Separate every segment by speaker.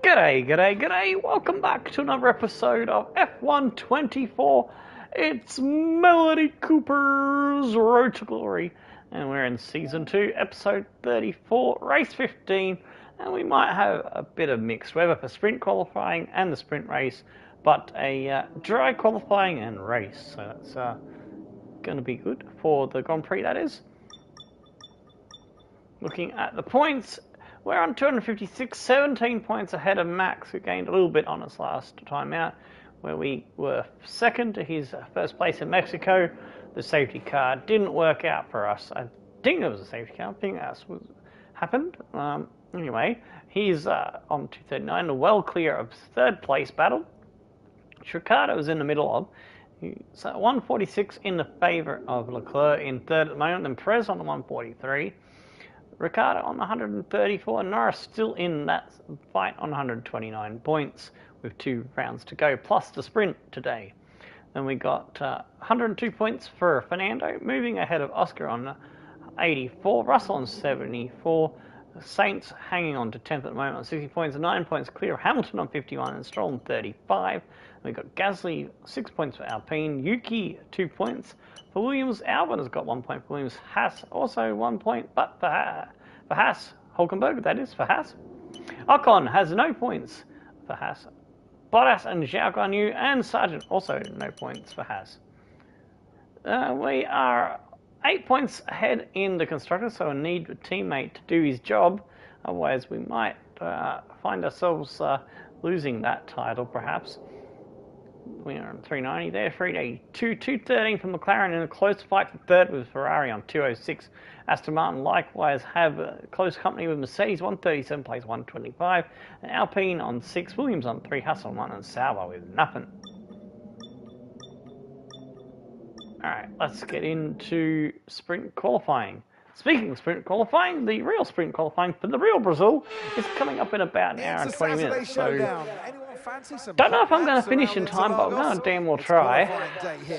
Speaker 1: G'day, welcome back to another episode of F1 24. It's Melody Cooper's Road to Glory, and we're in Season 2, Episode 34, Race 15, and we might have a bit of mixed weather for sprint qualifying and the sprint race, but a dry qualifying and race, so that's going to be good for the Grand Prix, that is. Looking at the points, we're on 256, 17 points ahead of Max, who gained a little bit on us last time out, where we were second to his first place in Mexico. The safety car didn't work out for us. I think it was a safety car. I think that's what happened. Anyway, he's on 239, well clear of third place battle. Ricardo was in the middle of. He's at 146 in the favour of Leclerc in third at the moment, and Perez on the 143. Ricardo on 134, and Norris still in that fight on 129 points with 2 rounds to go, plus the sprint today. Then we got 102 points for Fernando, moving ahead of Oscar on 84, Russell on 74, Saints hanging on to 10th at the moment on 60 points, 9 points clear of Hamilton on 51, and Stroll on 35. We got Gasly 6 points for Alpine, Yuki 2 points. For Williams, Albon has got 1 point for Williams. Haas also 1 point, but for Haas, Hulkenberg, that is, for Haas. Ocon has no points for Haas. Bottas and Zhao Guanyu and Sargent also no points for Haas. We are 8 points ahead in the constructors, so I need a teammate to do his job. Otherwise, we might find ourselves losing that title, perhaps. We are on 390 there, 382, 213 from McLaren in a close fight for third with Ferrari on 206. Aston Martin likewise have close company with Mercedes, 137 plays 125, and Alpine on 6, Williams on 3, Haas on 1, and Sauber with nothing. Alright, let's get into sprint qualifying. Speaking of sprint qualifying, the real sprint qualifying for the real Brazil is coming up in about an hour and 20 minutes. So don't know if I'm going to finish in time, but I'm going to damn well try.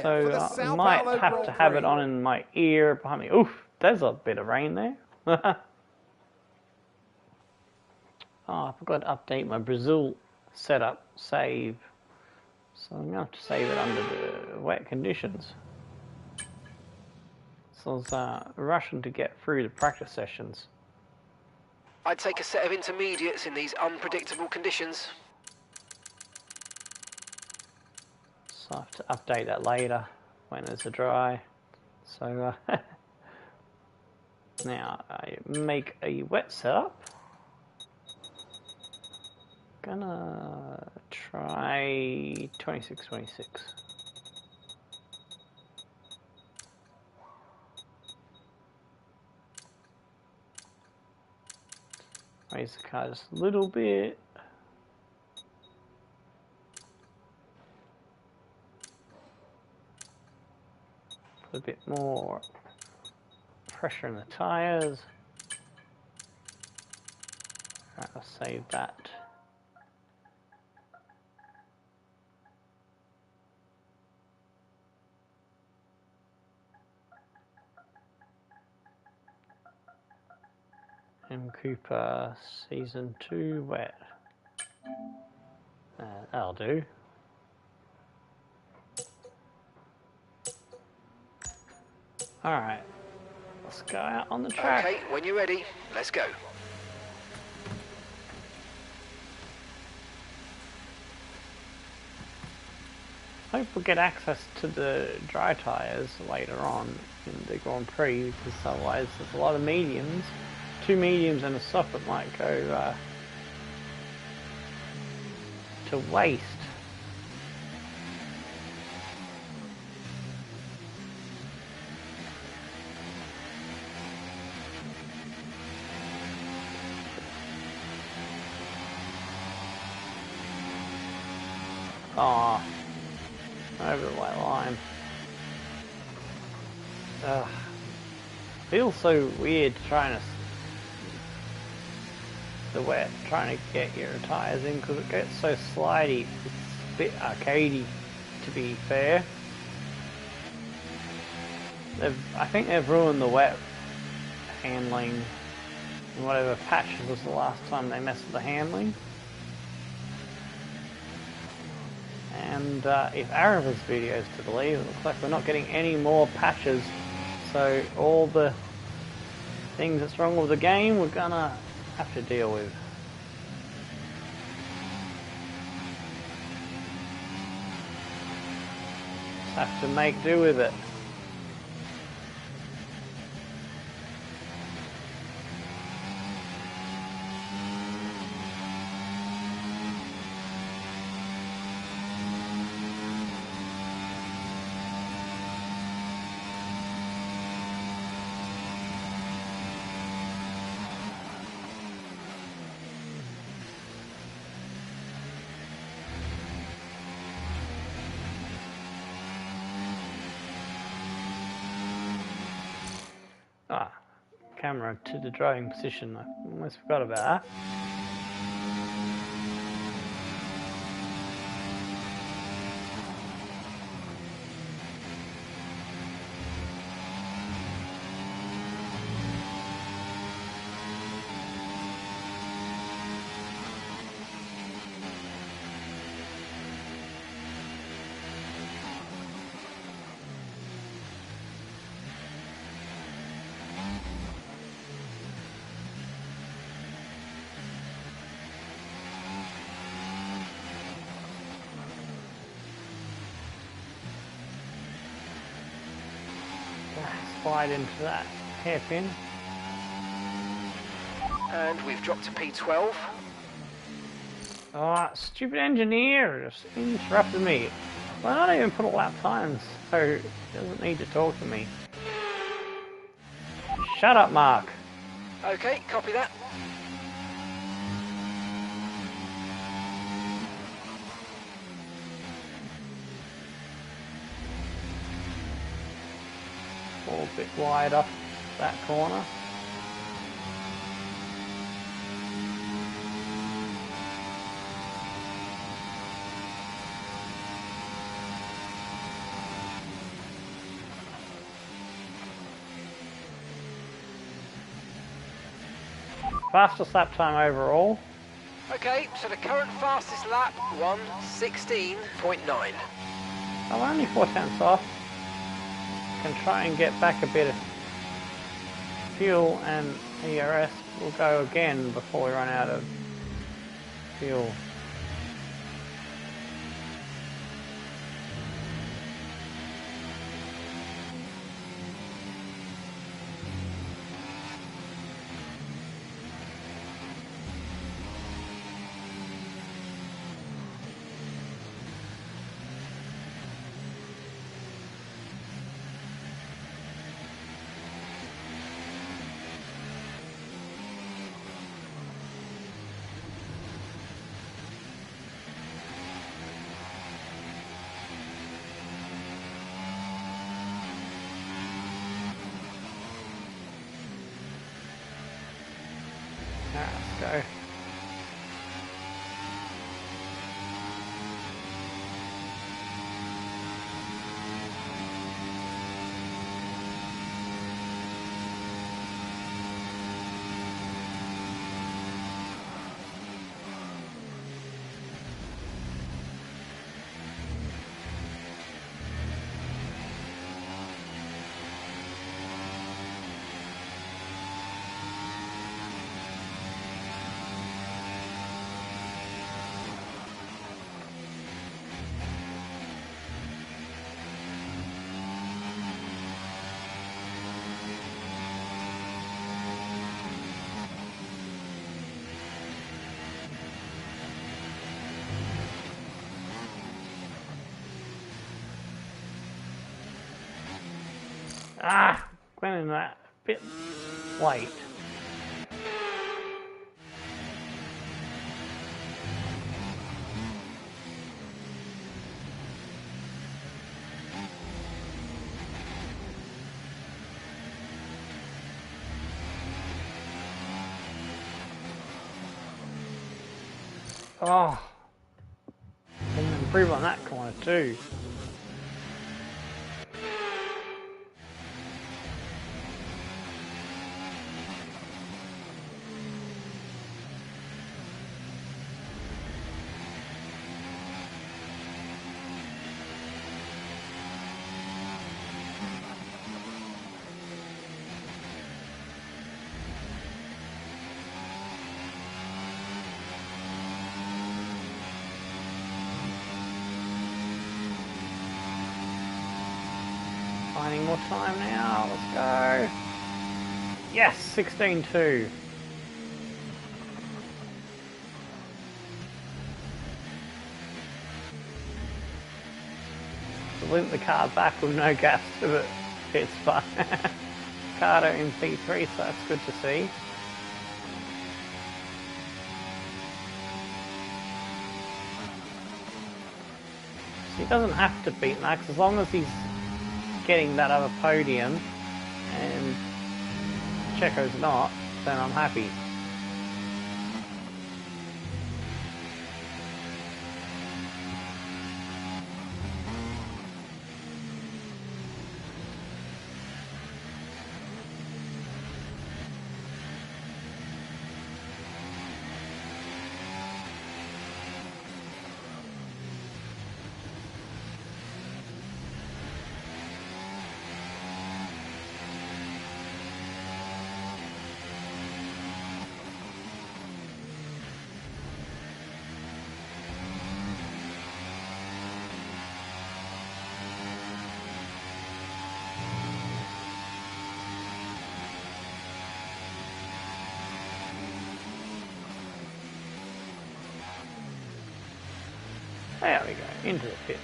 Speaker 1: So I might have to have it on in my ear behind me. Oof, there's a bit of rain there. Oh, I forgot to update my Brazil setup save. So I'm going to have to save it under the wet conditions. So I was rushing to get through the practice sessions.
Speaker 2: I'd take a set of intermediates in these unpredictable conditions.
Speaker 1: So I have to update that later when it's a dry. So now I make a wet setup. Gonna try 26-26. Raise the car just a little bit. Put a bit more pressure in the tyres. Right, I'll save that. M. Cooper, Season 2, wet. That'll do. Alright, let's go out on the track.
Speaker 2: Okay, when you're ready, let's go.
Speaker 1: Hope we'll get access to the dry tyres later on in the Grand Prix, because otherwise there's a lot of mediums. 2 mediums and a soft that might go to waste. Oh, over the white line. Feels so weird trying to trying to get your tyres in, because it gets so slidey. It's a bit arcadey, to be fair. I think they've ruined the wet handling in whatever patch was the last time they messed with the handling. And if Arava's video is to believe, it looks like we're not getting any more patches. So all the things that's wrong with the game, we're gonna have to deal with. Just have to make do with it. Ah, camera to the driving position. I almost forgot about that. Slide into that hairpin.
Speaker 2: And we've dropped to P12.
Speaker 1: Oh, that stupid engineer just interrupted me. Well, I don't even put a lap time, so he doesn't need to talk to me. Shut up, Mark.
Speaker 2: Okay, copy that.
Speaker 1: A bit wide off that corner. Fastest lap time overall.
Speaker 2: Okay, so the current fastest lap, 1:16.9.
Speaker 1: I'm only 4 tenths off. Can try and get back a bit of fuel, and ERS will go again before we run out of fuel. Let's go. Ah, went in that a bit late. Oh, can improve on that corner too. more time now. Let's go. Yes, 16.2. Limp the car back with no gas to it. It's fun. Carter in P3, so that's good to see. So he doesn't have to beat Max as long as he's getting that other podium and Checo's not, then I'm happy. There we go, into the pits.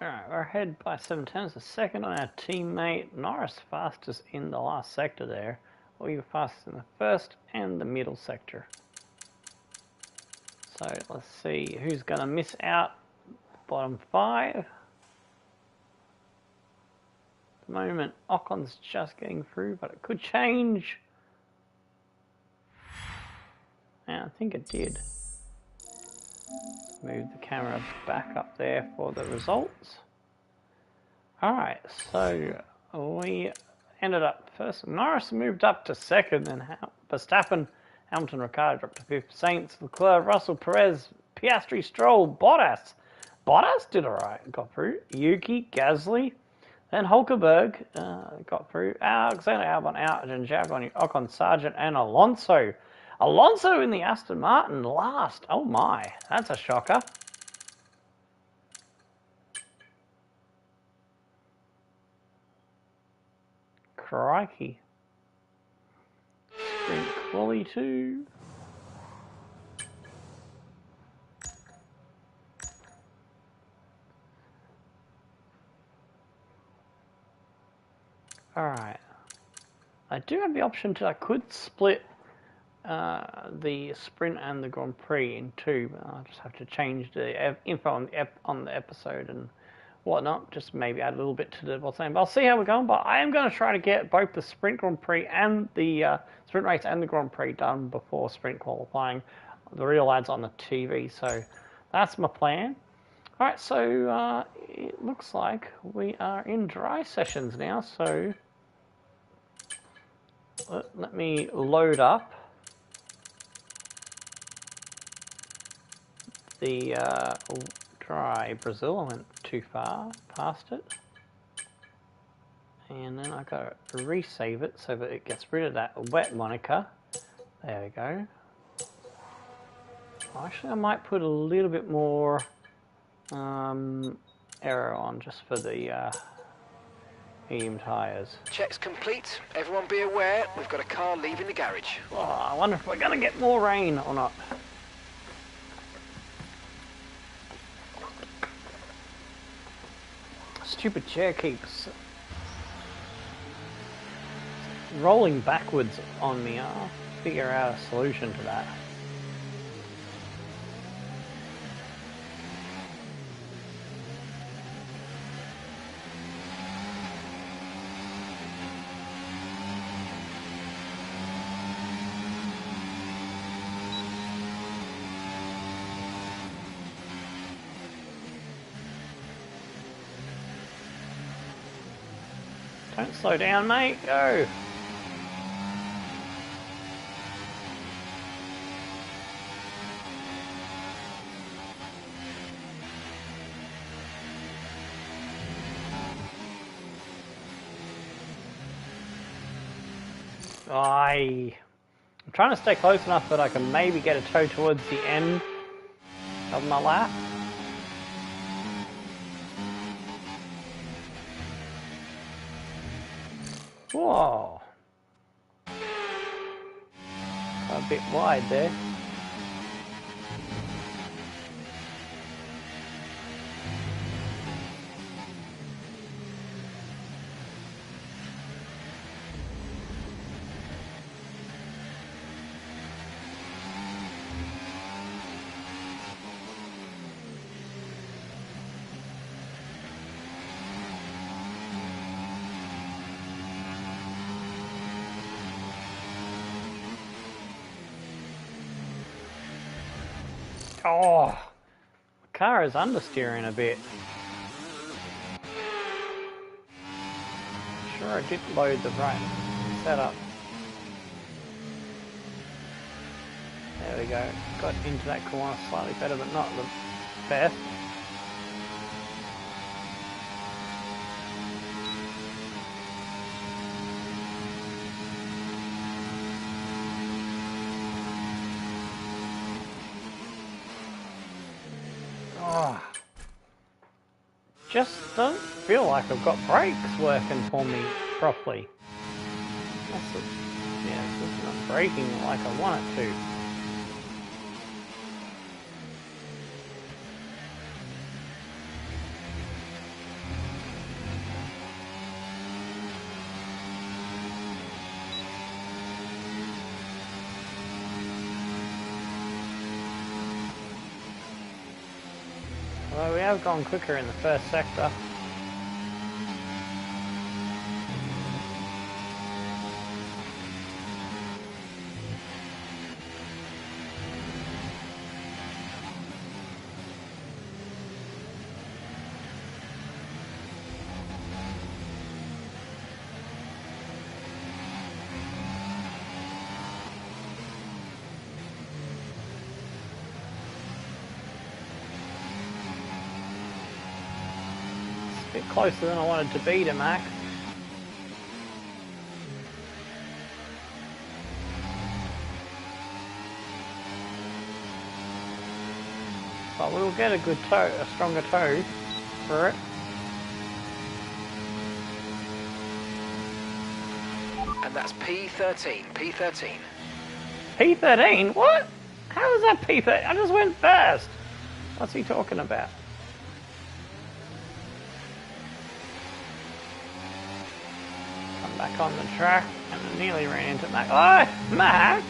Speaker 1: Alright, we're ahead by 7 tenths a second on our teammate. Norris fastest in the last sector there. Or you fastest in the first and the middle sector. So let's see who's going to miss out. Bottom 5. At the moment, Ocon's just getting through, but it could change. Yeah, I think it did. Move the camera back up there for the results. Alright, so we ended up first. Norris moved up to second, and Verstappen, Hamilton, Ricciardo dropped to fifth. Sainz, Leclerc, Russell, Perez, Piastri, Stroll, Bottas. Bottas did alright, got through. Yuki, Gasly, then Hulkenberg got through. Alexander Albon out, and Ocon, Sargent, and Alonso. Alonso in the Aston Martin last. Oh my, that's a shocker. Crikey. Sprint Qually 2. Alright. I do have the option to, I could split the sprint and the Grand Prix in two. I'll just have to change the info on the episode and whatnot. Just maybe add a little bit to the what's name. But I'll see how we're going. But I am going to try to get both the sprint Grand Prix and the sprint race and the Grand Prix done before sprint qualifying. The real ads on the TV. So that's my plan. All right. So it looks like we are in dry sessions now. So let me load up the dry Brazil. I went too far past it, and then I got to resave it so that it gets rid of that wet moniker. There we go. Actually, I might put a little bit more aero on just for the medium tyres.
Speaker 2: Check's complete. Everyone be aware, we've got a car leaving the garage.
Speaker 1: Oh, I wonder if we're going to get more rain or not. Stupid chair keeps rolling backwards on me. I'll figure out a solution to that. Don't slow down, mate. Go. I'm trying to stay close enough that I can maybe get a toe towards the end of my lap. Whoa. A bit wide there. Oh, the car is understeering a bit. Sure, I did load the right setup. There we go. Got into that corner slightly better, but not the best. Oh, just don't feel like I've got brakes working for me properly. Yeah, it's just not braking like I want it to. Although we have gone quicker in the first sector. A bit closer than I wanted to be to Mac. But we'll get a good toe, a stronger toe for it.
Speaker 2: And that's P13, P13.
Speaker 1: P13? What? How is that P13? I just went fast. What's he talking about? I'm back on the track and I nearly ran into Max. Oh, Max!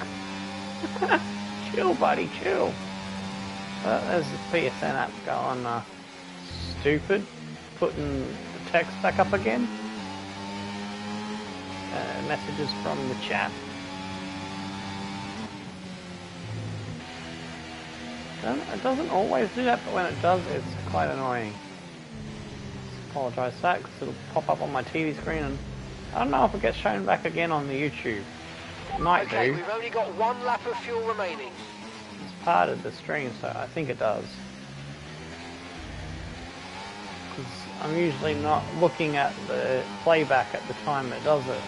Speaker 1: Chill, buddy, chill. Well, there's the PSN app going stupid. Putting the text back up again. Messages from the chat. It doesn't always do that, but when it does, it's quite annoying. Apologise for that, because it'll pop up on my TV screen, and I don't know if it gets shown back again on the YouTube. It might
Speaker 2: Okay,
Speaker 1: do.
Speaker 2: we've only got one lap of fuel remaining.
Speaker 1: It's part of the stream, so I think it does. Because I'm usually not looking at the playback at the time it does it.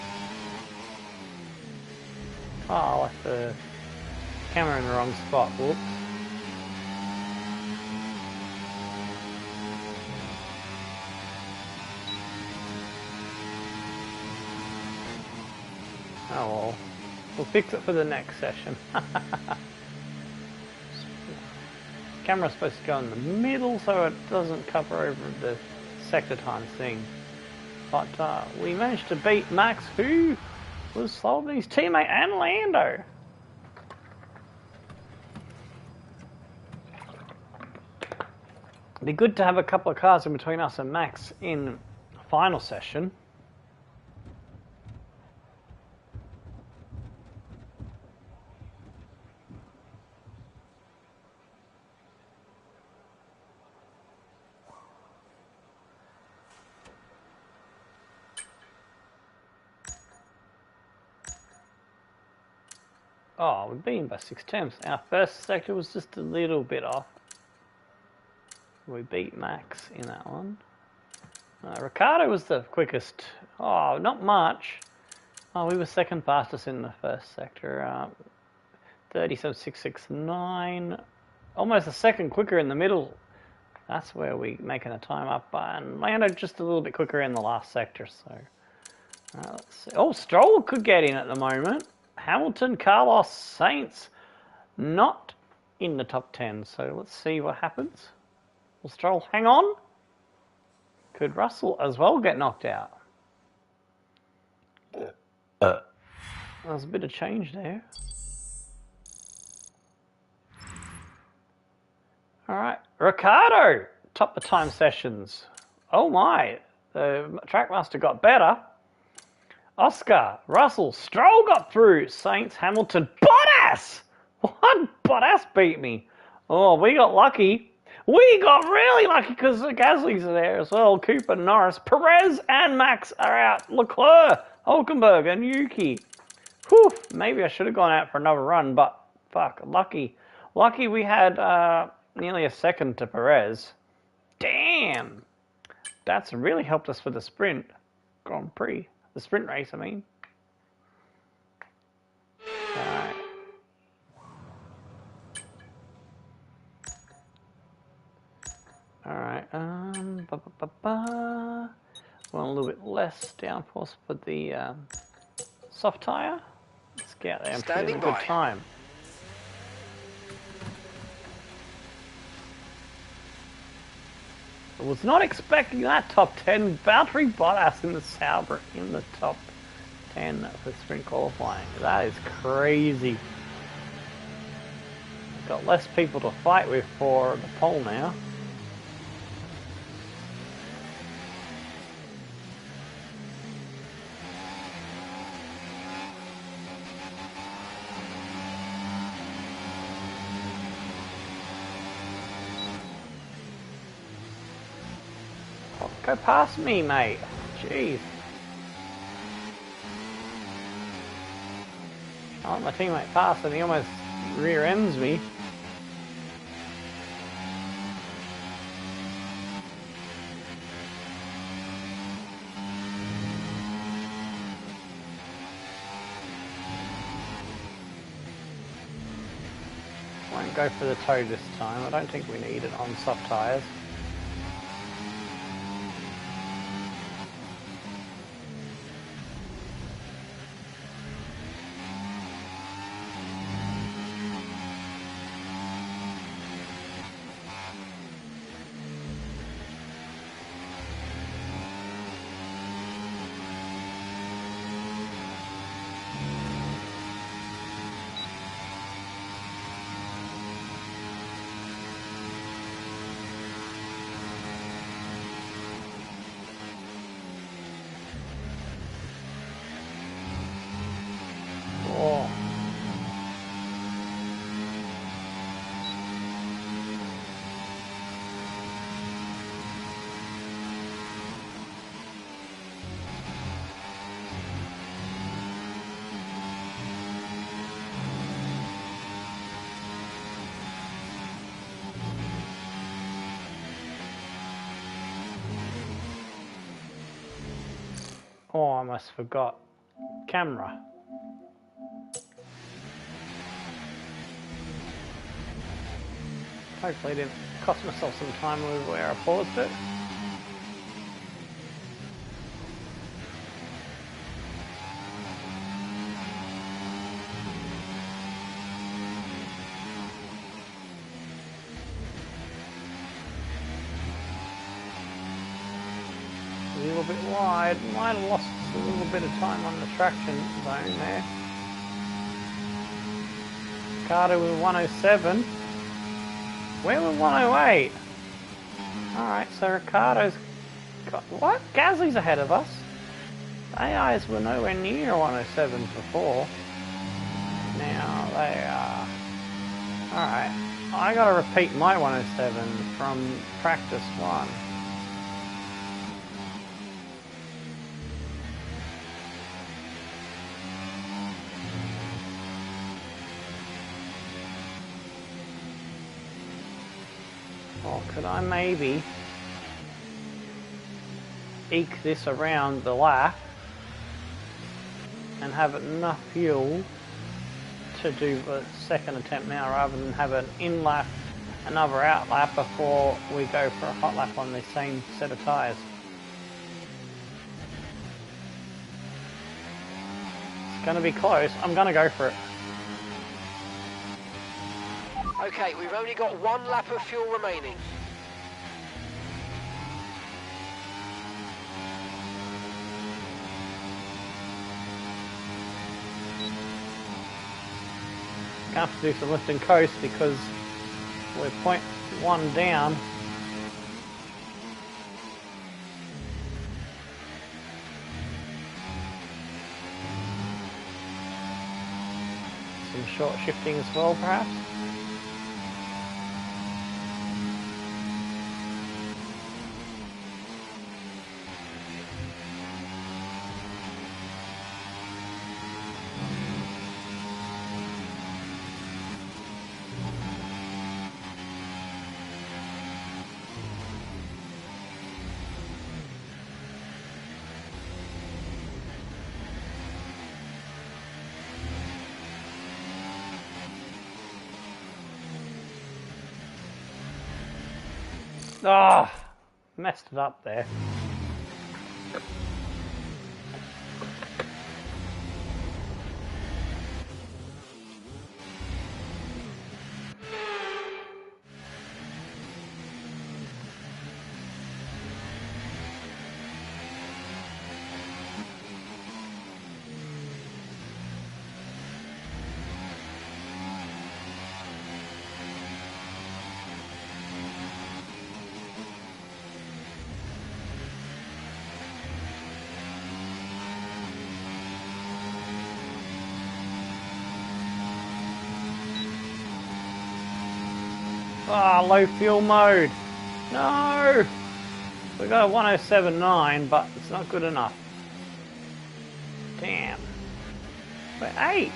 Speaker 1: Oh, I left the camera in the wrong spot. Whoops. Oh well, we'll fix it for the next session. Camera's supposed to go in the middle so it doesn't cover over the sector time thing. But we managed to beat Max, who was slower than his teammate and Lando. It'd be good to have a couple of cars in between us and Max in the final session. Oh, we've been by 6 tenths. Our first sector was just a little bit off. We beat Max in that one. Ricardo was the quickest. Oh, not much. Oh, we were second fastest in the first sector. 37.669. Almost a second quicker in the middle. That's where we making a time up by, and landed just a little bit quicker in the last sector. So, let's see. Oh, Stroll could get in at the moment. Hamilton, Carlos, Saints, not in the top 10. So let's see what happens. Will Stroll hang on? Could Russell as well get knocked out? There's a bit of change there. All right, Ricardo, top the time sessions. Oh my, the Trackmaster got better. Oscar, Russell, Stroll got through. Saints, Hamilton, Bottas! What? Bottas beat me. Oh, we got lucky. We got really lucky because the Gasly's are there as well. Cooper, Norris, Perez, and Max are out. Leclerc, Hulkenberg, and Yuki. Whew, maybe I should have gone out for another run, but fuck, lucky. Lucky we had nearly a second to Perez. Damn! That's really helped us for the sprint. Grand Prix. The sprint race, I mean. Alright. Alright, want a little bit less downforce for the soft tyre. Let's get out there and put in a good time. I was not expecting that top 10. Valtteri Bottas in the Sauber in the top 10 for sprint qualifying. That is crazy. Got less people to fight with for the pole now. Go past me, mate. Jeez. I let my teammate pass and he almost rear ends me. Won't go for the toe this time. I don't think we need it on soft tyres. Oh, I almost forgot. Camera. Hopefully I didn't cost myself some time with where I paused it. A little bit wide, might have lost a little bit of time on the traction zone there. Ricardo with 107. Where were 108? Alright, so Ricardo's got... What? Gasly's ahead of us. AIs were nowhere near 107s before. Now they are... Alright, I gotta repeat my 107 from practice 1. Or could I maybe eke this around the lap and have enough fuel to do the second attempt now rather than have an in lap, another out lap before we go for a hot lap on the same set of tyres. It's going to be close. I'm going to go for it.
Speaker 2: Okay, we've only got one lap of fuel remaining.
Speaker 1: I have to do some lift and coast because we're 0.1 down. Some short shifting as well, perhaps. Ah, oh, messed it up there. Ah, oh, low fuel mode. No! We got a 107.9, but it's not good enough. Damn. We're 8.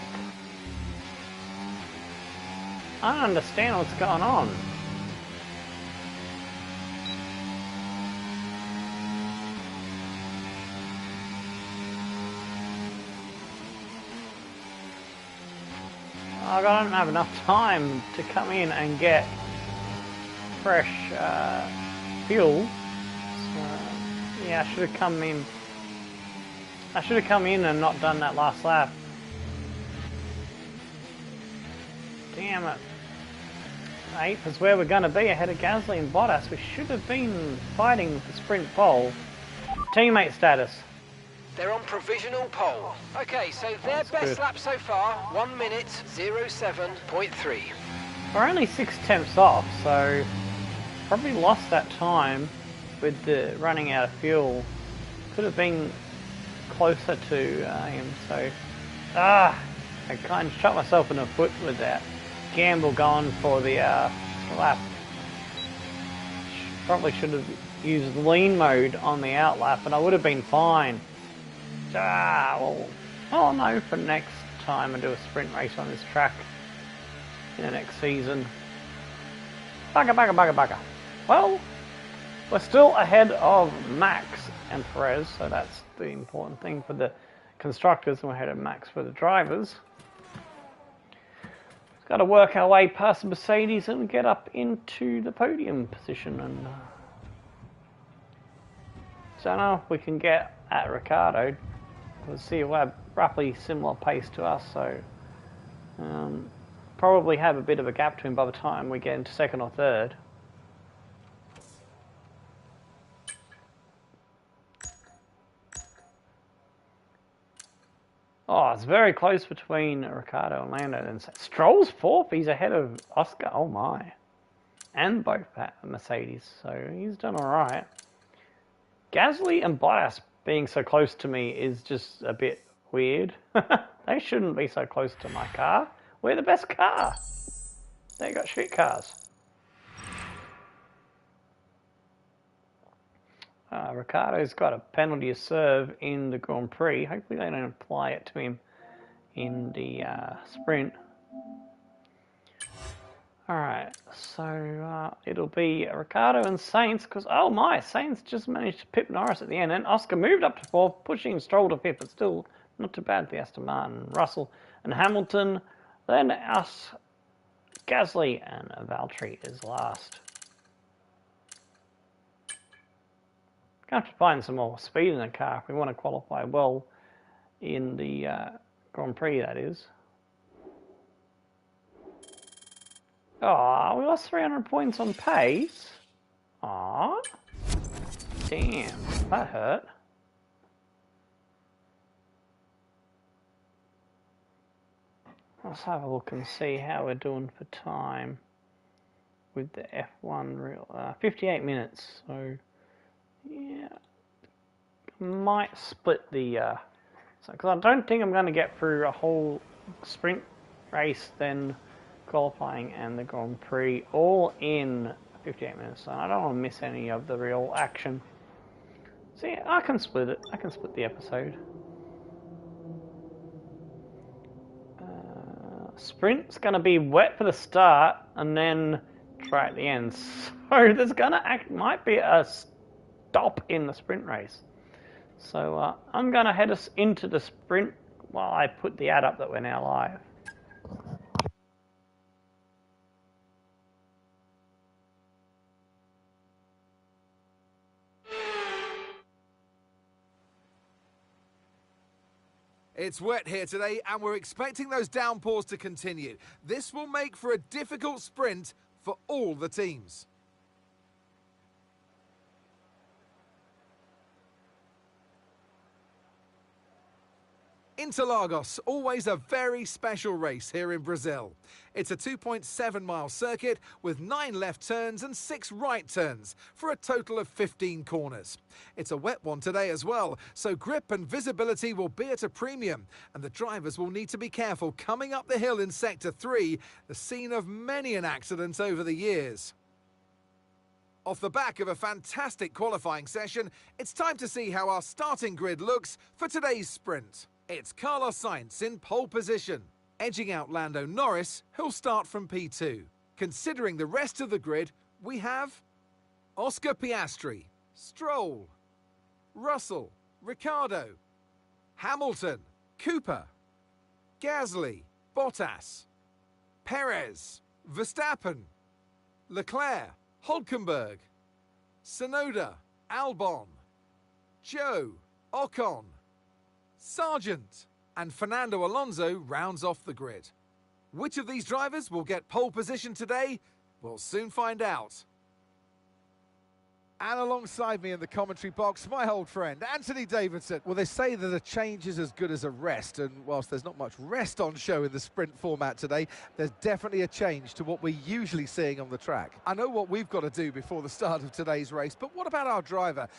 Speaker 1: I don't understand what's going on. I don't have enough time to come in and get fresh fuel. So, yeah, I should have come in. I should have come in and not done that last lap. Damn it. 8th is where we're going to be, ahead of Gasly and Bottas. We should have been fighting the sprint pole. Teammate status.
Speaker 2: They're on provisional pole. Okay, so their best lap so far, 1 minute 07.3.
Speaker 1: We're only 6/10 off, so probably lost that time with the running out of fuel. Could have been closer to him, so I kind of shot myself in the foot with that gamble going for the lap. Probably should have used lean mode on the out lap and I would have been fine. Well, I'll know for next time and do a sprint race on this track in the next season. Bugger. Well, we're still ahead of Max and Perez, so that's the important thing for the constructors, and we're ahead of Max for the drivers. We've got to work our way past the Mercedes and get up into the podium position, and so now we can get at Ricciardo. We'll see we'll have roughly similar pace to us, so probably have a bit of a gap to him by the time we get into second or third. Oh, it's very close between Ricciardo and Lando. And Stroll's 4th. He's ahead of Oscar. Oh my. And both Mercedes. So he's done all right. Gasly and Bottas being so close to me is just a bit weird. They shouldn't be so close to my car. We're the best car. They got shit cars. Ricciardo's got a penalty to serve in the Grand Prix. Hopefully they don't apply it to him in the sprint. Alright, so it'll be Ricardo and Sainz, because, oh my, Sainz just managed to pip Norris at the end, and Oscar moved up to 4th, pushing Stroll to 5th, but still not too bad for the Aston Martin. Russell and Hamilton, then us, Gasly, and Valtteri is last. Going to have to find some more speed in the car if we want to qualify well in the Grand Prix, that is. Oh, we lost 300 points on pace. Aw. Damn, that hurt. Let's have a look and see how we're doing for time with the F1 real 58 minutes. So yeah, might split the because I don't think I'm going to get through a whole sprint race, then qualifying and the Grand Prix all in 58 minutes. So I don't want to miss any of the real action. So yeah, I can split it. I can split the episode. Sprint's going to be wet for the start and then dry at the end. So there's might be a stop in the sprint race. So I'm going to head us into the sprint while I put the ad up that we're now live.
Speaker 3: It's wet here today, and we're expecting those downpours to continue. This will make for a difficult sprint for all the teams. Interlagos, always a very special race here in Brazil. It's a 2.7-mile circuit with 9 left turns and 6 right turns for a total of 15 corners. It's a wet one today as well, so grip and visibility will be at a premium, and the drivers will need to be careful coming up the hill in Sector 3, the scene of many an accident over the years. Off the back of a fantastic qualifying session, it's time to see how our starting grid looks for today's sprint. It's Carlos Sainz in pole position, edging out Lando Norris, who'll start from P2. Considering the rest of the grid, we have Oscar Piastri, Stroll, Russell, Ricardo, Hamilton, Cooper, Gasly, Bottas, Perez, Verstappen, Leclerc, Hülkenberg, Tsunoda, Albon, Joe, Ocon, Sargent, and Fernando Alonso rounds off the grid. Which of these drivers will get pole position today? We'll soon find out. And alongside me in the commentary box, my old friend, Anthony Davidson. Well, they say that a change is as good as a rest, and whilst there's not much rest on show in the sprint format today, there's definitely a change to what we're usually seeing on the track. I know what we've got to do before the start of today's race, but what about our driver?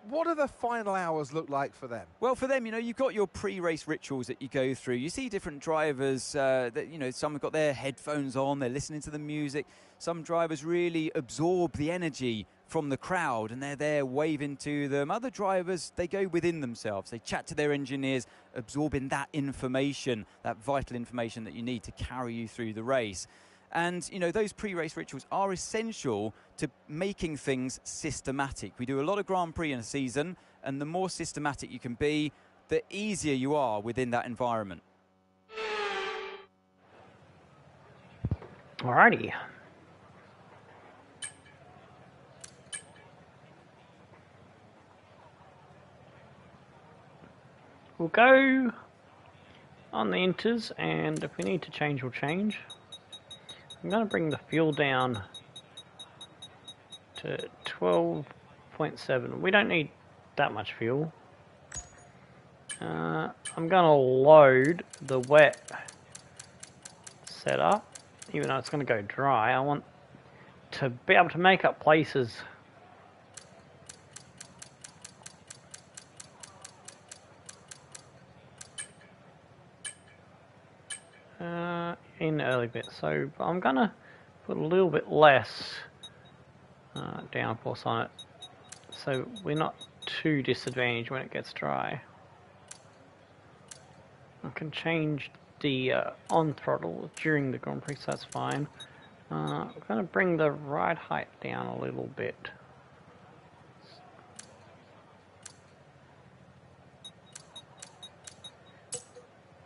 Speaker 3: What do the final hours look like for them?
Speaker 4: Well, for them, you've got your pre-race rituals that you go through. You see different drivers that, some have got their headphones on, they're listening to the music. Some drivers really absorb the energy from the crowd and they're there waving to them. Other drivers, they go within themselves. They chat to their engineers, absorbing that information, that vital information that you need to carry you through the race. And, those pre-race rituals are essential to making things systematic. We do a lot of Grand Prix in a season, and the more systematic you can be, the easier you are within that environment.
Speaker 1: Alrighty. We'll go on the inters, and if we need to change, we'll change. I'm going to bring the fuel down to 12.7. We don't need that much fuel. I'm going to load the wet setup, even though it's going to go dry. I want to be able to make up places. In the early bit, so I'm gonna put a little bit less downforce on it, so we're not too disadvantaged when it gets dry. I can change the on throttle during the Grand Prix, so that's fine. I'm going to bring the ride height down a little bit.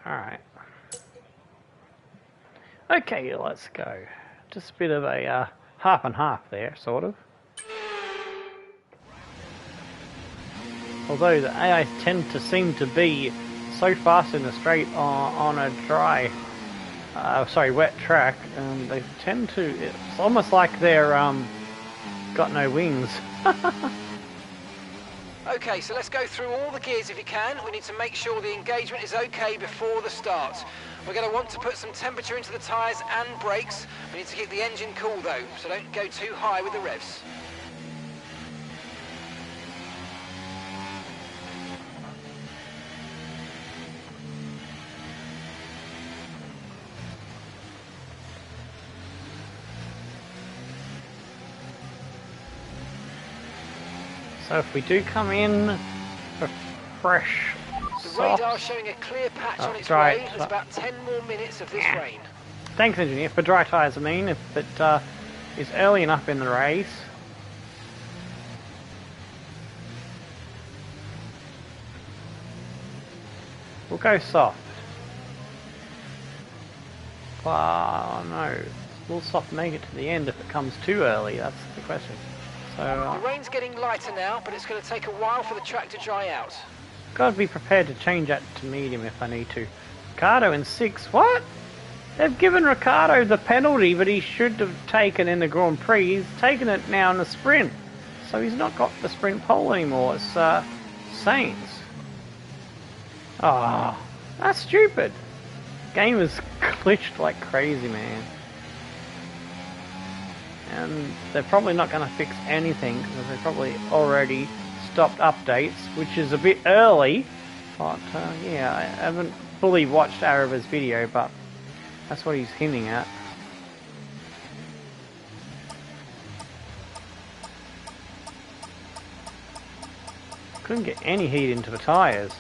Speaker 1: Alright. Okay, let's go. Just a bit of a half and half there, sort of. Although the AIs tend to seem to be so fast in the straight on a dry, wet track, they tend to, it's almost like they're got no wings.
Speaker 2: Okay, so let's go through all the gears if you can. We need to make sure the engagement is okay before the start. We're going to want to put some temperature into the tyres and brakes. We need to keep the engine cool though, so don't go too high with the revs.
Speaker 1: So if we do come in for fresh,
Speaker 2: The
Speaker 1: soft...
Speaker 2: radar showing a clear patch on its
Speaker 1: dry.
Speaker 2: way. There's about 10 more minutes of this rain.
Speaker 1: Thanks, engineer. For dry tyres, I mean, if it is early enough in the race. We'll go soft. Oh no, will soft make it to the end if it comes too early? That's the question. So
Speaker 2: The rain's getting lighter now, but it's going to take a while for the track to dry out.
Speaker 1: Gotta be prepared to change that to medium if I need to. Ricardo in 6. What? They've given Ricardo the penalty, but he should have taken in the Grand Prix. He's taken it now in the sprint. So he's not got the sprint pole anymore. It's Sainz. Ah, that's stupid. Game is glitched like crazy, man. And they're probably not going to fix anything because they've probably already stopped updates, which is a bit early. But yeah, I haven't fully watched Araba's video, but that's what he's hinting at. Couldn't get any heat into the tyres.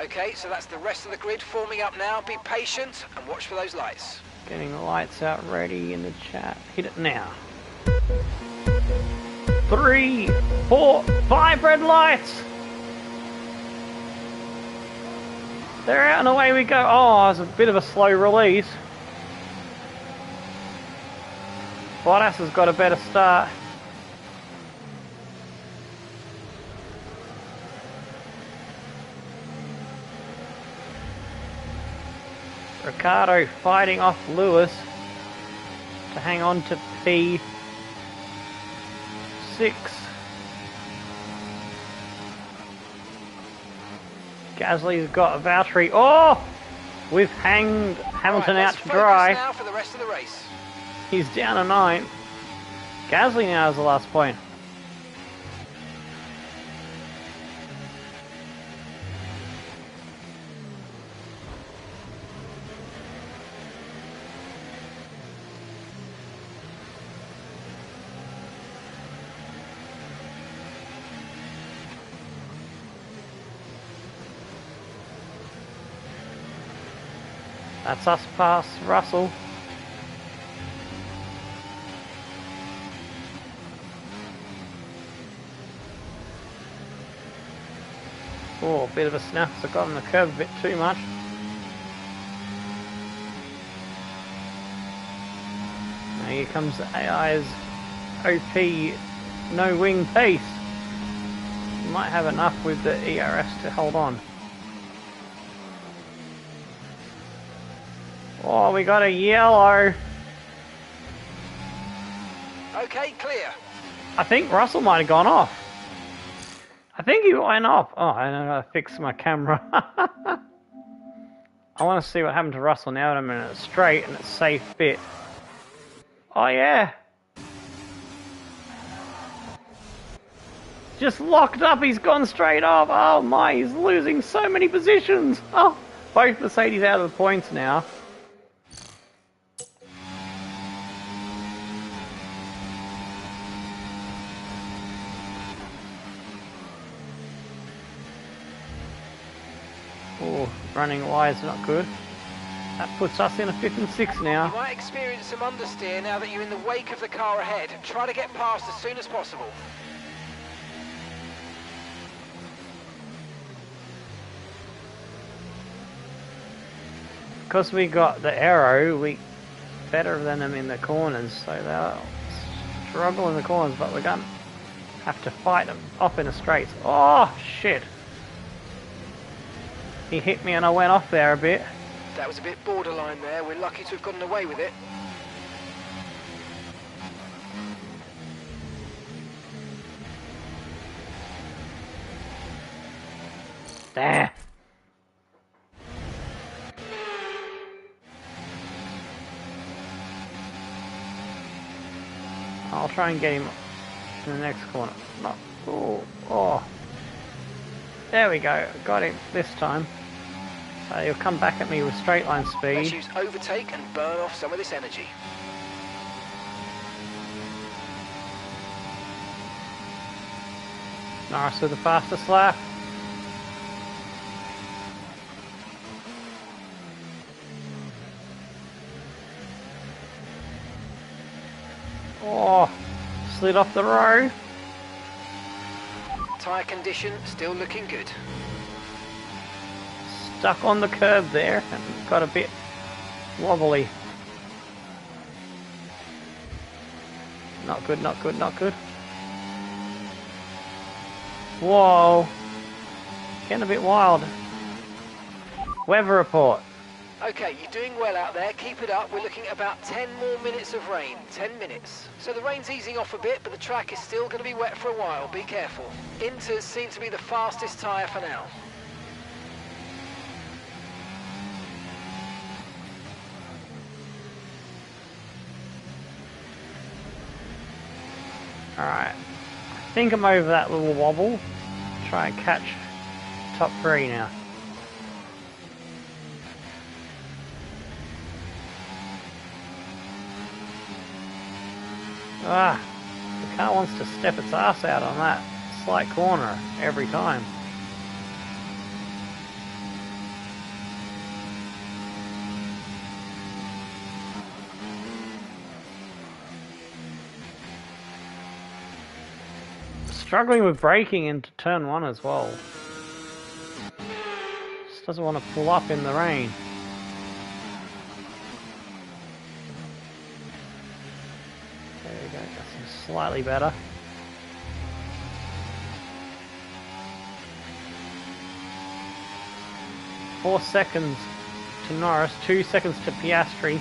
Speaker 2: Okay, so that's the rest of the grid forming up now. Be patient and watch for those lights.
Speaker 1: Getting the lights out ready in the chat. Hit it now. 3, 4, 5 red lights! They're out and away we go. Oh, it's a bit of a slow release. Bottas has got a better start. Ricardo fighting off Lewis to hang on to P6. Gasly's got Valtteri. Oh! We've hanged Hamilton out to dry.
Speaker 2: Now for the rest of the race.
Speaker 1: He's down a 9. Gasly now has the last point. That's us past Russell. Oh, a bit of a snap. I got on the curb a bit too much. Now here comes the AI's OP no wing pace. You might have enough with the ERS to hold on. Oh, we got a yellow.
Speaker 2: Okay, clear.
Speaker 1: I think Russell might have gone off. I think he went off. Oh, I gotta fix my camera. I want to see what happened to Russell now that I'm in it straight and it's safe bit. Oh yeah. Just locked up, he's gone straight off. Oh my, he's losing so many positions. Oh, both Mercedes out of the points now. Oh, running wide is not good. That puts us in a 5th and 6th
Speaker 2: You
Speaker 1: now.
Speaker 2: might experience some understeer now that you're in the wake of the car ahead. Try to get past as soon as possible.
Speaker 1: Because we got the arrow, we better than them in the corners, so they'll struggle in the corners, but we're gonna have to fight them off in the straights. Oh shit! He hit me and I went off there a bit.
Speaker 2: That was a bit borderline there. We're lucky to have gotten away with it.
Speaker 1: There. I'll try and get him in the next corner. No. Oh, oh. There we go. Got him this time. So he'll come back at me with straight line
Speaker 2: Let's
Speaker 1: speed.
Speaker 2: use overtake and burn off some of this energy.
Speaker 1: Norris with the fastest lap. Oh, slid off the road.
Speaker 2: Tyre condition still looking good.
Speaker 1: Stuck on the curb there and got a bit wobbly. Not good, not good, not good. Whoa. Getting a bit wild. Weather report.
Speaker 2: Okay, you're doing well out there. Keep it up. We're looking at about 10 more minutes of rain. 10 minutes. So the rain's easing off a bit, but the track is still going to be wet for a while. Be careful. Inters seem to be the fastest tyre for now.
Speaker 1: Alright. I think I'm over that little wobble. Try and catch top 3 now. Ah, the car wants to step its ass out on that slight corner every time. Struggling with braking into turn 1 as well. Just doesn't want to pull up in the rain. There we go, that's slightly better. Four seconds to Norris, 2 seconds to Piastri.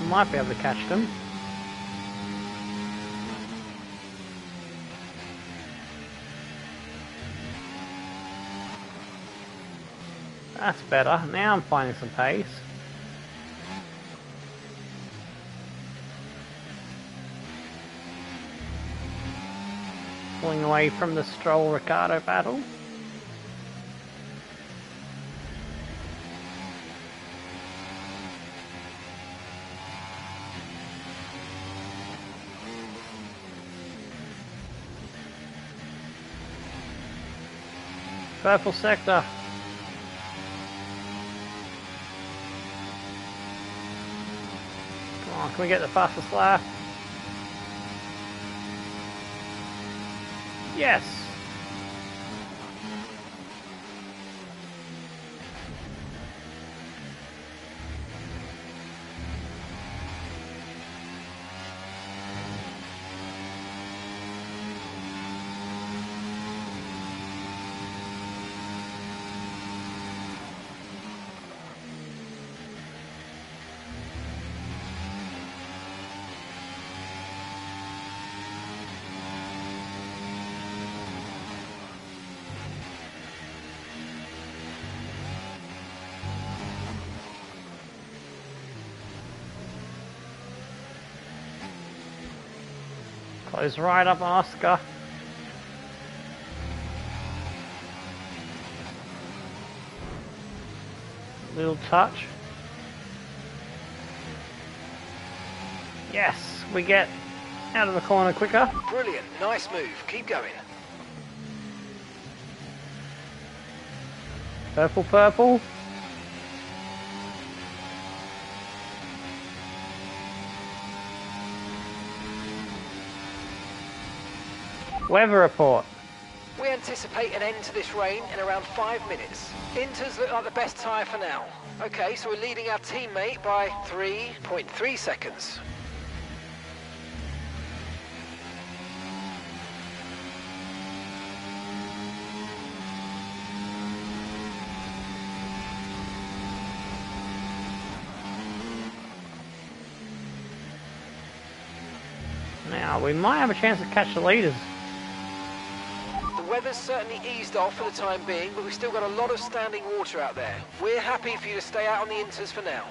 Speaker 1: Might be able to catch them. That's better. Now I'm finding some pace. Pulling away from the Stroll-Ricardo battle. Purple sector. Come on, can we get the fastest lap? Yes! Close right up on Oscar. Little touch. Yes, we get Out of the corner quicker.
Speaker 2: Brilliant, nice move. Keep going.
Speaker 1: Purple, purple. Weather report.
Speaker 2: We anticipate an end to this rain in around 5 minutes. Inters look like the best tyre for now. Okay, so we're leading our teammate by 3.3 seconds.
Speaker 1: Now, we might have a chance to catch the leaders.
Speaker 2: The weather's certainly eased off for the time being, but we've still got a lot of standing water out there. We're happy for you to stay out on the Inters for now.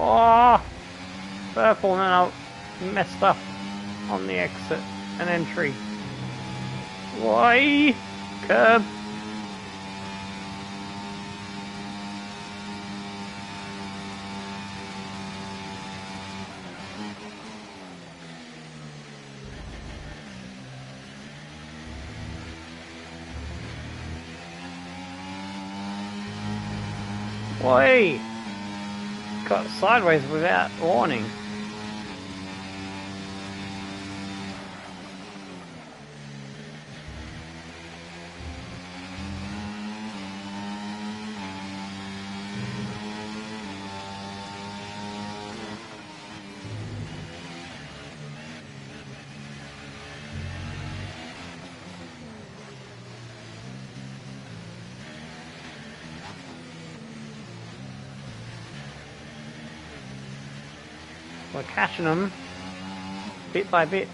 Speaker 1: Oh, purple, and then I messed up on the exit and entry. Why? Curb. Why? Got sideways without warning. We're catching them bit by bit.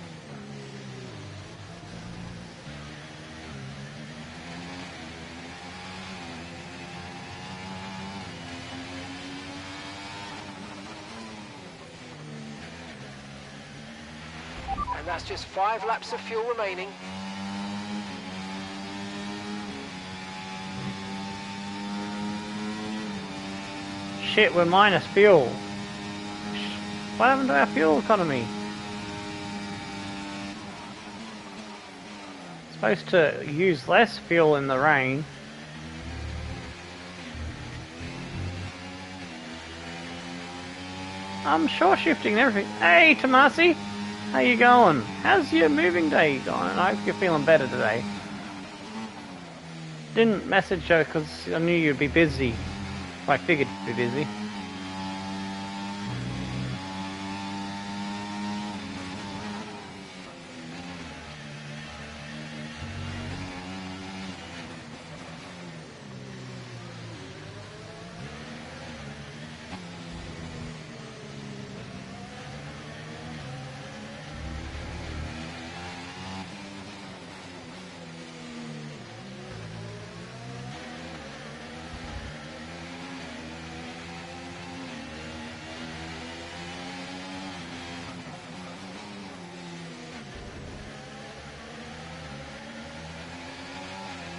Speaker 2: And that's just 5 laps of fuel remaining.
Speaker 1: Shit, we're minus fuel. What happened to our fuel economy? Supposed to use less fuel in the rain. I'm sure shifting and everything. Hey, Tomasi, how you going? How's your moving day going? I hope you're feeling better today. Didn't message you because I knew you'd be busy. I figured you'd be busy.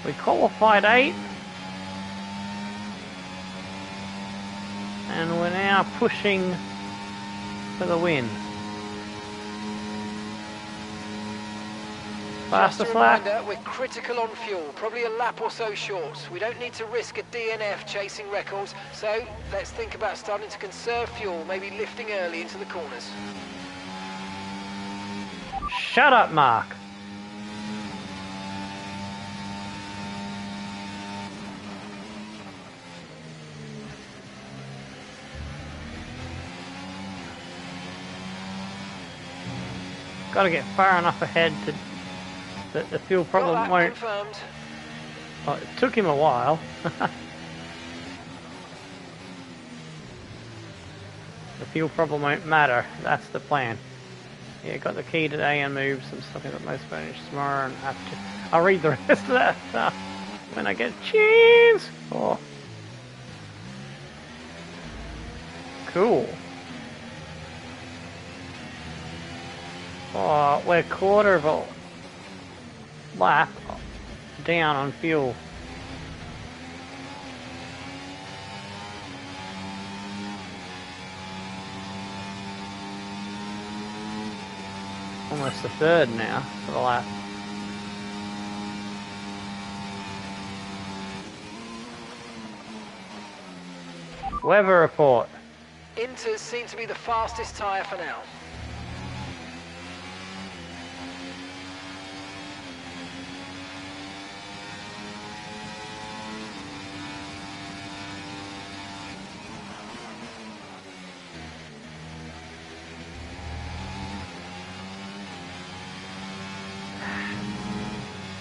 Speaker 1: We qualified 8th, and we're now pushing for the win. Fastest lap.
Speaker 2: We're critical on fuel, probably a lap or so short. We don't need to risk a DNF chasing records, so let's think about starting to conserve fuel, maybe lifting early into the corners.
Speaker 1: Shut up, Mark. Got to get far enough ahead to that the fuel problem won't.
Speaker 2: Confirmed.
Speaker 1: Oh, it took him a while. The fuel problem won't matter. That's the plan. Yeah, got the key today and moved some stuff in the most furniture tomorrow and have to... I'll read the rest of that stuff when I get a chance. Oh. Cool. Oh, we're quarter of a lap down on fuel. Almost a third now for the lap. Weather report.
Speaker 2: Inters seem to be the fastest tyre for now.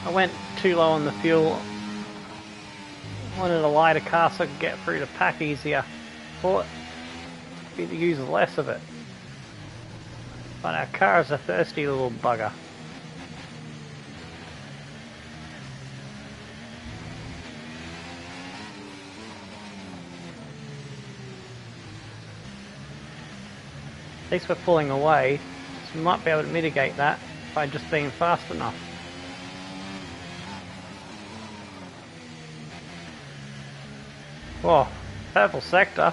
Speaker 1: I went too low on the fuel. Wanted a lighter car so I could get through the pack easier. Thought we'd use less of it. But our car is a thirsty little bugger. At least we're pulling away, so we might be able to mitigate that by just being fast enough. Whoa, purple sector.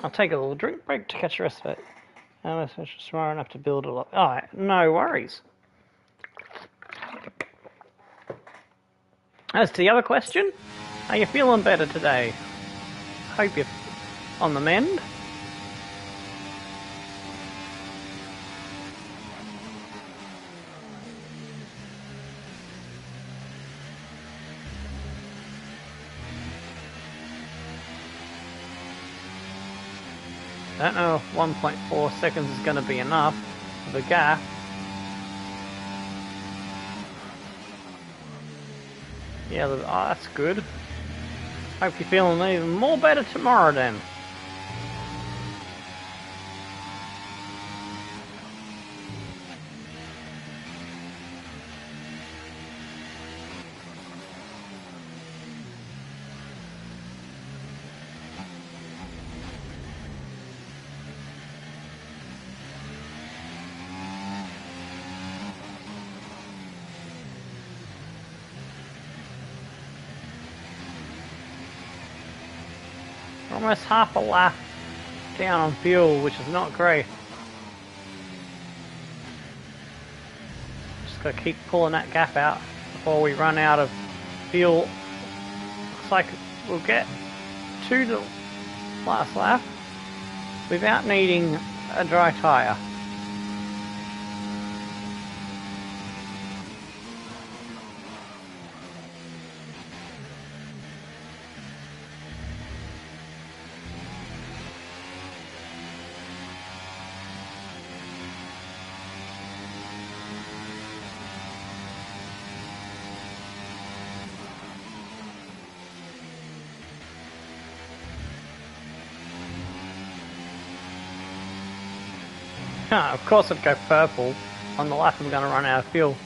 Speaker 1: I'll take a little drink break to catch the rest of it. I'm tomorrow enough to build a lot. Alright, no worries. As to the other question, are you feeling better today? Hope you're on the mend. I don't know if 1.4 seconds is going to be enough of a gap. Yeah, oh, that's good. Hope you're feeling even more better tomorrow then. Almost half a lap down on fuel, which is not great. Just gotta keep pulling that gap out before we run out of fuel. Looks like we'll get to the last lap without needing a dry tyre. Of course I'd go purple on the lap I'm going to run out of fuel.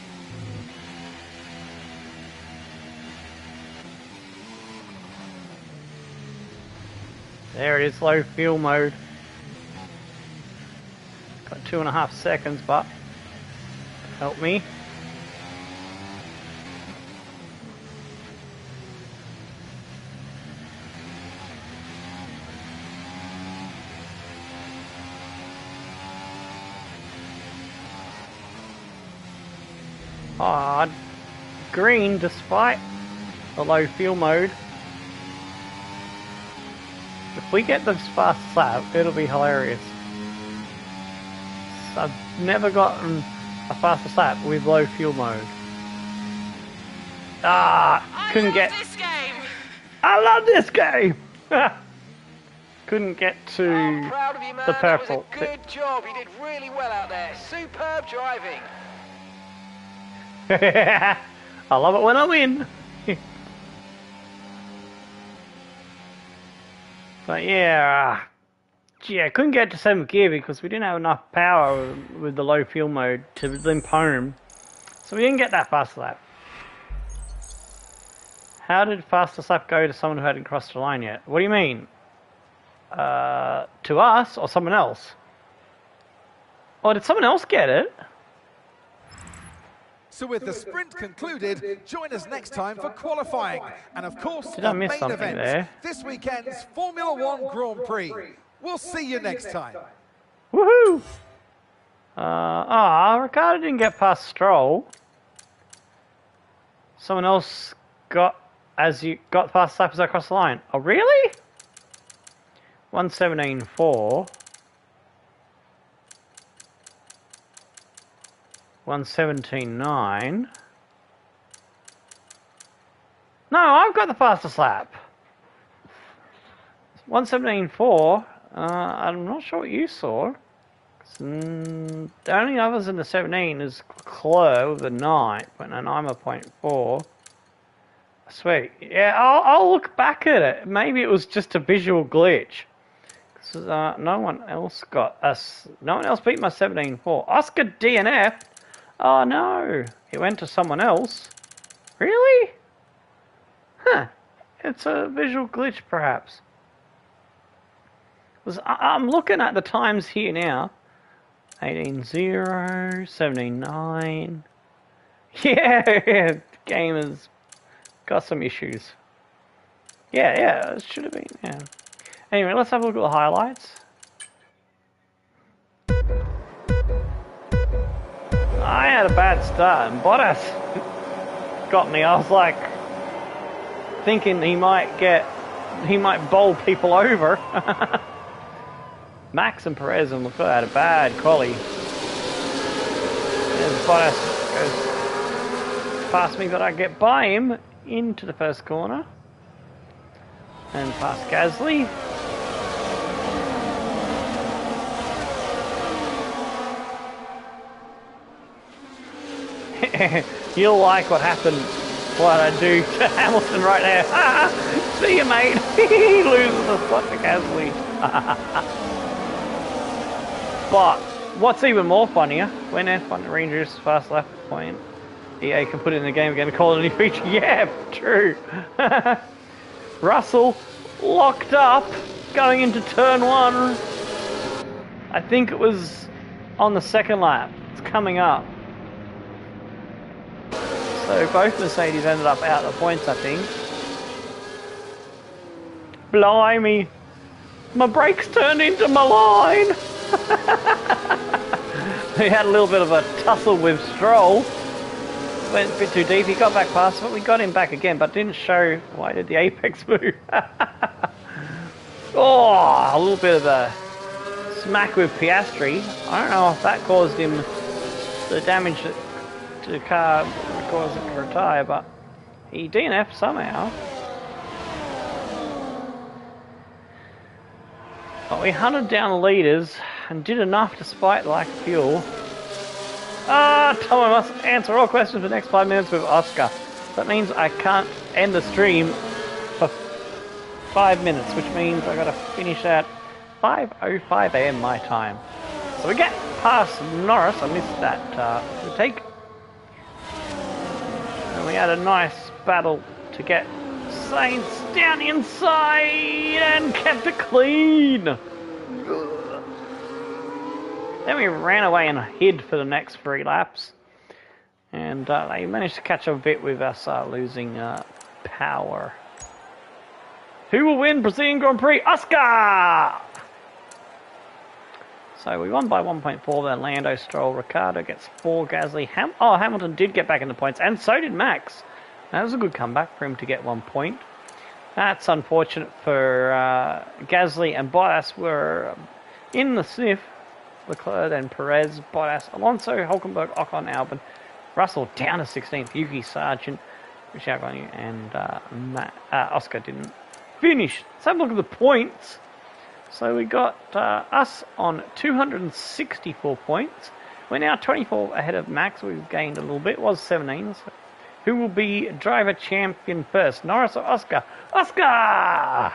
Speaker 1: There it is, low fuel mode. Got 2.5 seconds, but help me. Ah, green despite the low fuel mode. If we get this fast lap, it'll be hilarious. I've never gotten a fastest lap with low fuel mode. Ah, couldn't get.
Speaker 2: This game.
Speaker 1: I love this game. Couldn't get to
Speaker 2: I'm proud of you, man.
Speaker 1: the purple.
Speaker 2: That was a good job. You did really well out there. Superb driving.
Speaker 1: I love it when I win. But yeah, I couldn't get to 7th gear because we didn't have enough power with the low fuel mode to limp home. So we didn't get that fast lap. How did fastest lap go to someone who hadn't crossed the line yet? What do you mean? To us or someone else? Or did someone else get it?
Speaker 3: So with the sprint concluded, join us next time for qualifying. And of course,
Speaker 1: Did I
Speaker 3: the
Speaker 1: miss
Speaker 3: main
Speaker 1: something
Speaker 3: event,
Speaker 1: there?
Speaker 3: this weekend's Formula One Grand Prix. We'll see you next time.
Speaker 1: Woohoo! Ricardo didn't get past Stroll. Someone else got past laps across the line. Oh, really? 1:17.4. 1:17.9. No, I've got the fastest lap. 1:17.4. I'm not sure what you saw. The only others in the 17 is Claire with a 9, and I'm a 0.4. Sweet. Yeah, I'll look back at it. Maybe it was just a visual glitch. No one else beat my 17.4. Oscar DNF. Oh no, it went to someone else. Really? Huh. It's a visual glitch, perhaps. I'm looking at the times here now. 18.0, 17.9. Yeah, the game has got some issues. Yeah, it should have been, yeah. Anyway, let's have a look at the highlights. I had a bad start, and Bottas got me. I was like thinking he might bowl people over. Max and Perez and Leclerc had a bad quali. And Bottas goes past me, but I get by him into the first corner. And past Gasly. You'll like what I do to Hamilton right there. See you, mate. He loses the spot to Gasly. But what's even more funnier, when F1 reintroduces fast lap point, EA can put it in the game again and call it a new feature. Yeah, true. Russell locked up going into turn 1. I think it was on the second lap. It's coming up. So both Mercedes ended up out of the points, I think. Blimey. My brakes turned into my line. We had a little bit of a tussle with Stroll. Went a bit too deep. He got back past, but we got him back again, but didn't show why did the apex move. Oh, a little bit of a smack with Piastri. I don't know if that caused him the damage to the car that caused it to retire, but he DNF'd somehow. But we hunted down the leaders and did enough despite the lack of fuel. Tom, I must answer all questions for the next 5 minutes with Oscar. That means I can't end the stream for 5 minutes, which means I gotta finish at 5:05 AM my time. So we get past Norris. I missed that take. And we had a nice battle to get Sainz down inside and kept it clean. Then we ran away and hid for the next 3 laps. And they managed to catch a bit with us losing power. Who will win Brazilian Grand Prix? Oscar! So we won by 1.4, then Lando, Stroll, Ricardo gets 4, Gasly. Hamilton did get back in the points, and so did Max. That was a good comeback for him to get 1 point. That's unfortunate for Gasly, and Bottas were in the sniff. Leclerc, then Perez, Bottas, Alonso, Hulkenberg, Ocon, Albon, Russell down to 16th, Yuki, Sargent, and Oscar didn't finish. Let's have a look at the points. So we got us on 264 points. We're now 24 ahead of Max. We've gained a little bit. It was 17. So who will be driver champion first, Norris or Oscar? Oscar!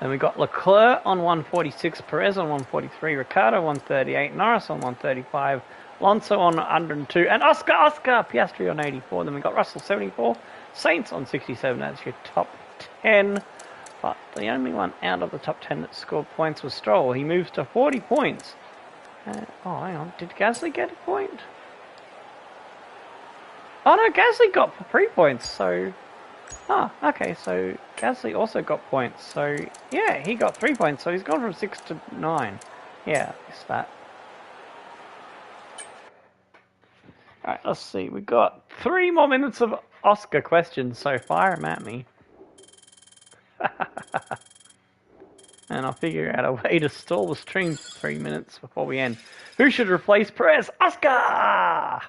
Speaker 1: Then we got Leclerc on 146, Perez on 143, Ricciardo 138, Norris on 135, Alonso on 102, and Oscar Piastri on 84. Then we got Russell 74, Sainz on 67. That's your top 10. But the only one out of the top 10 that scored points was Stroll. He moves to 40 points. Oh, hang on. Did Gasly get a point? Oh, no, Gasly got 3 points, so... Ah, okay, so Gasly also got points. So, yeah, he got 3 points, so he's gone from 6 to 9. Yeah, it's that. Alright, let's see. We've got 3 more minutes of Oscar questions, so fire them at me. And I'll figure out a way to stall the stream for 3 minutes before we end. Who should replace Perez? Oscar!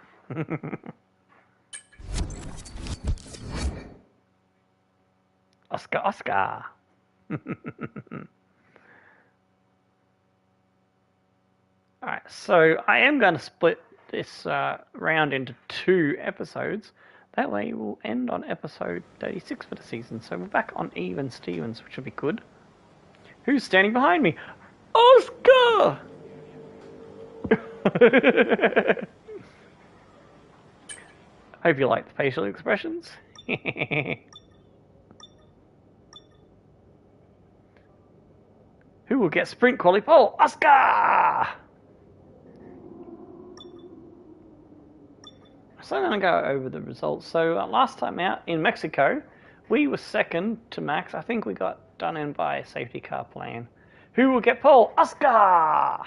Speaker 1: Oscar. Alright, so I am going to split this round into 2 episodes. That way we'll end on episode 36 for the season. So we're back on even Stevens, which will be good. Who's standing behind me? Oscar! Hope you like the facial expressions. Who will get sprint quali pole? Oscar! So I'm going to go over the results. So last time out in Mexico, we were second to Max. I think we got done in by a safety car plan. Who will get pole? Oscar!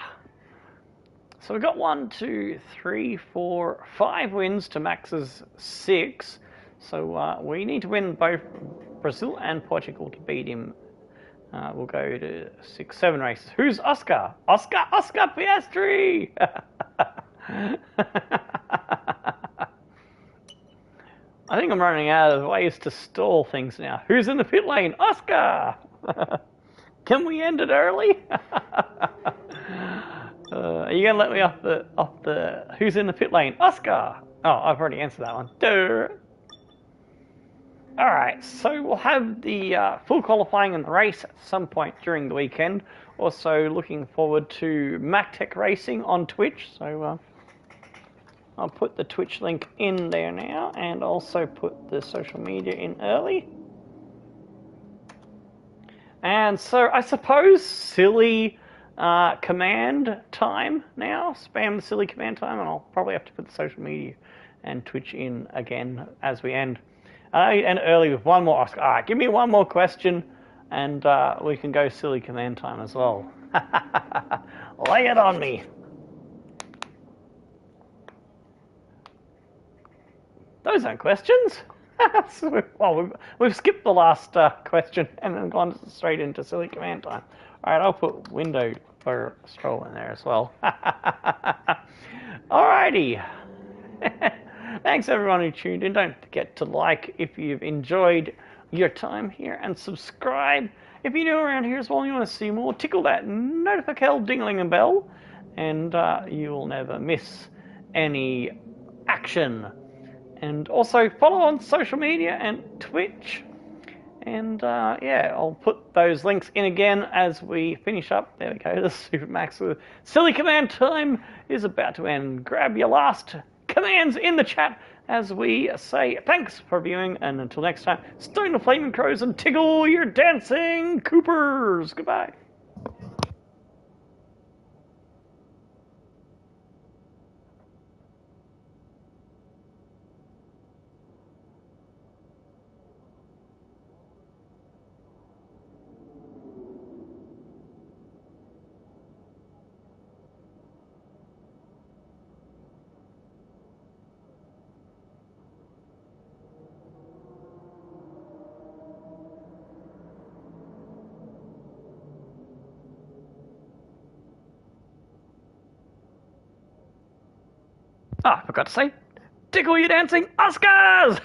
Speaker 1: So we got 1, 2, 3, 4, 5 wins to Max's 6. So we need to win both Brazil and Portugal to beat him. We'll go to 6, 7 races. Who's Oscar? Oscar Piastri! I think I'm running out of ways to stall things now. Who's in the pit lane? Oscar! Can we end it early? Are you going to let me off the who's in the pit lane? Oscar! Oh, I've already answered that one. Duh. Alright, so we'll have the full qualifying in the race at some point during the weekend. Also looking forward to MacTech Racing on Twitch. So I'll put the Twitch link in there now and also put the social media in early. And so I suppose silly command time now. Spam the silly command time, and I'll probably have to put the social media and Twitch in again as we end. And early with one more Oscar. Alright, give me one more question and we can go silly command time as well. Lay it on me. Those aren't questions. Well, we've skipped the last question and then gone straight into silly command time. Alright, I'll put window for Stroll in there as well. Alrighty. Thanks everyone who tuned in. Don't forget to like if you've enjoyed your time here and subscribe if you're new around here as well and you want to see more. Tickle that notification dingling and bell and you will never miss any action. And also follow on social media and Twitch. And yeah, I'll put those links in again as we finish up. There we go, the Supermax silly command time is about to end. Grab your last commands in the chat as we say thanks for viewing. And until next time, stone the flaming crows and tickle your dancing Coopers. Goodbye. I forgot to say, tickle your dancing Oscars!